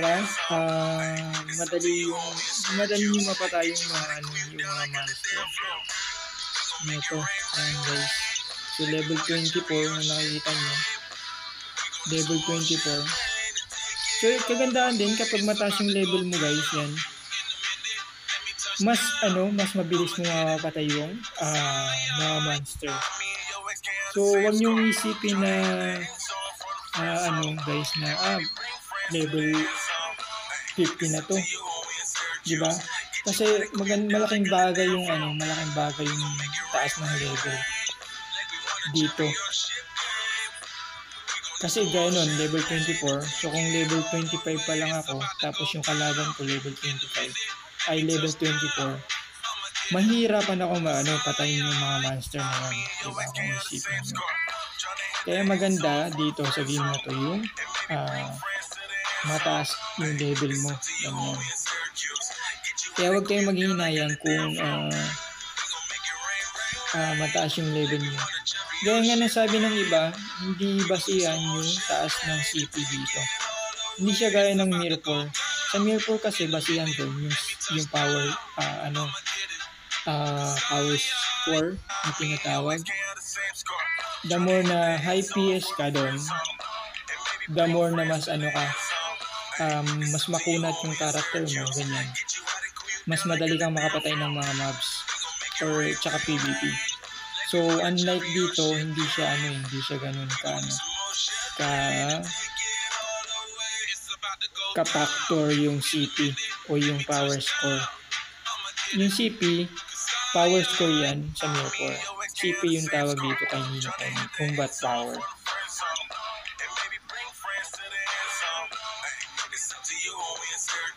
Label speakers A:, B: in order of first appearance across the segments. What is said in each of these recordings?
A: para madali yung mapatay yung mga monster. Ito, ayan guys. So level 24 na nakikita nyo. Level 24. So kagandahan din kapag mataas yung level mo guys, yan. Mas mabilis mo mapapatay yung mga monster. So wag niyo isipin na guys na level 50 na to. 'Di ba? Kasi malaking bagay yung taas ng level dito. Kasi ganoon, level 24. So kung level 25 pa lang ako, tapos yung kalaban ko level 25, ay level 24. Mahirapan ako patayin yung mga monster na yun. Diba? Kung isipin mo. Kaya maganda dito sa game na to yung mataas yung level mo. Ganyan. Kaya huwag kayong maghihinayang kung mataas yung level nyo. Gaya nga nasabi ng iba, hindi basihan yung taas ng CP dito. Hindi siya gaya ng Mirror. Sa Mirror kasi basihan doon yung power power score na tinatawag. The more na high PS ka doon, the more na mas mas makunat yung character mo, ganyan. Mas madali kang makapatay ng mga mobs or tsaka PvP. So unlike dito, hindi siya ganun ka factor yung CP o yung power score. Yung CP, power score yan sa Mirror. CP yung tawag dito kay Nino Kuni, combat power.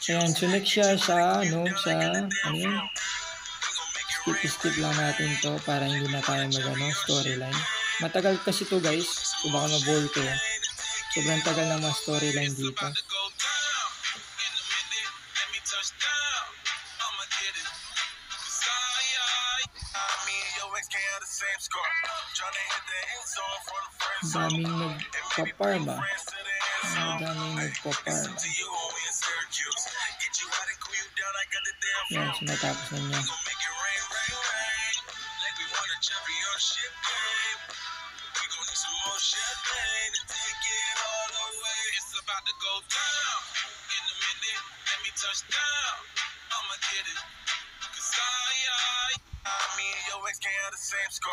A: Ayan, so next siya skip lang natin to para hindi na tayo storyline. Matagal kasi to guys, so baka ma-bore kayo. Sobrang tagal ng mga storyline dito. Daming nagpa-parma. Yan, sinatapos na niya.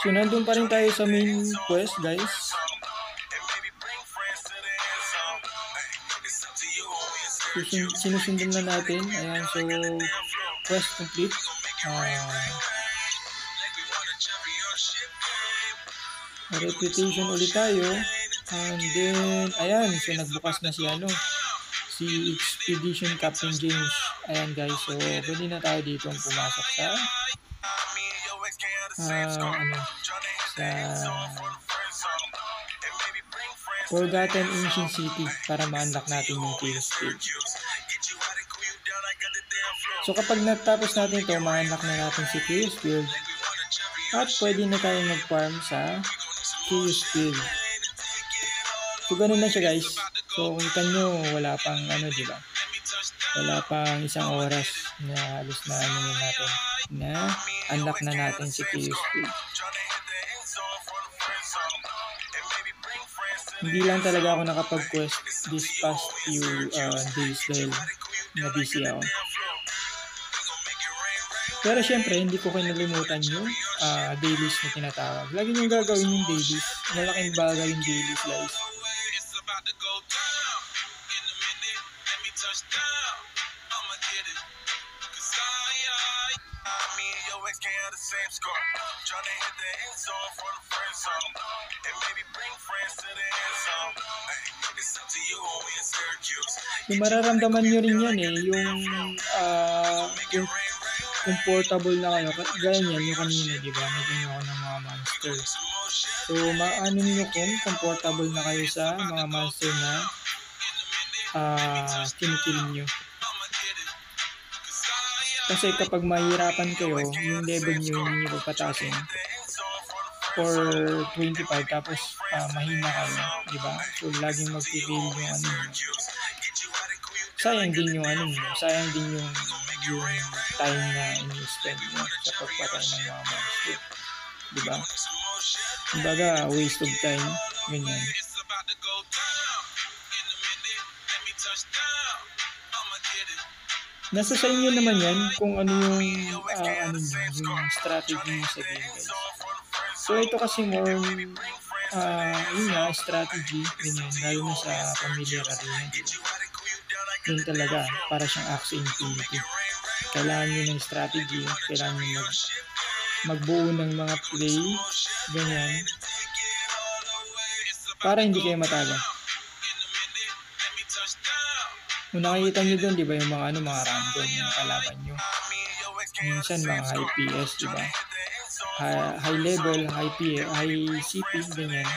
A: So nandun pa rin tayo sa main quest guys. Sinusundan na natin. Ayan, so quest complete. Reputation ulit tayo. And then ayan, so nagbukas na si Expedition Captain James. Ayan guys, so pwede na tayo dito pumasok sa Forgotten Ancient City para ma-unlock natin yung Chaos Field. So kapag natapos natin ito, ma-unlock na natin si Chaos Field at pwede na tayo mag-farm sa Chaos Field. So ganun na siya guys. So kita nyo, wala pang diba? Wala pang isang oras na halos na natin na unlock na natin si Chaos Field. Hindi lang talaga ako nakapag-quest this past few days dahil na-busy ako. Pero syempre, hindi ko kinalimutan yung dailies na tinatawag. Lagi nyo gagawin yung dailies. Malaking bagay yung dailies guys. Yung mararamdaman nyo rin yan yung comfortable na kayo. Ganyan yung kanina, di ba? Nagano ako ng mga monsters. So, maano nyo kung comfortable na kayo sa mga monster na kinikill nyo. Kasi kapag mahirapan kayo, yung level nyo hindi nyo papatasin for 25 tapos mahina kayo, di ba? So, laging mag-fail yung sayang din yung ano nyo, sayang din yung time na ini-spend nyo sa pagpatay ng mga monster. Diba? Kumbaga, waste of time. Ganyan. Nasa sa inyo naman yan kung ano yung yung strategy niyo sa game, guys. So ito kasi more yun nga, strategy, ganyan, lalo na sa familiar arena, diba? Yun talaga, para siyang Axie Infinity. Kailangan nyo ng strategy, kailangan nyo magbuo ng mga play, ganyan, para hindi kayo matalo. Kung nakikita nyo doon, di ba, yung mga mga random yung kalaban nyo. Minsan mga high PS, di ba? High level, high CP, ganyan.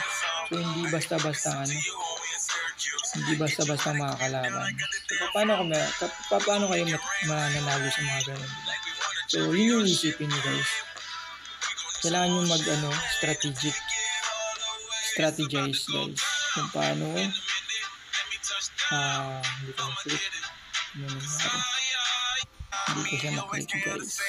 A: So hindi basta-basta hindi basta-basta mga kalaban. So paano kayo mananalo sa mga ganun, di ba? So yun yung isipin nyo, guys. Kailangan nyo strategize, guys. Kung paano hindi ko na-click. Hindi ko siya na-click, guys.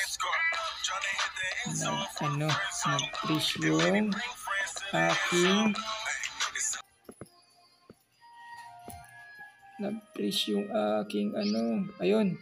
A: Nag-freeze yung aking ayun.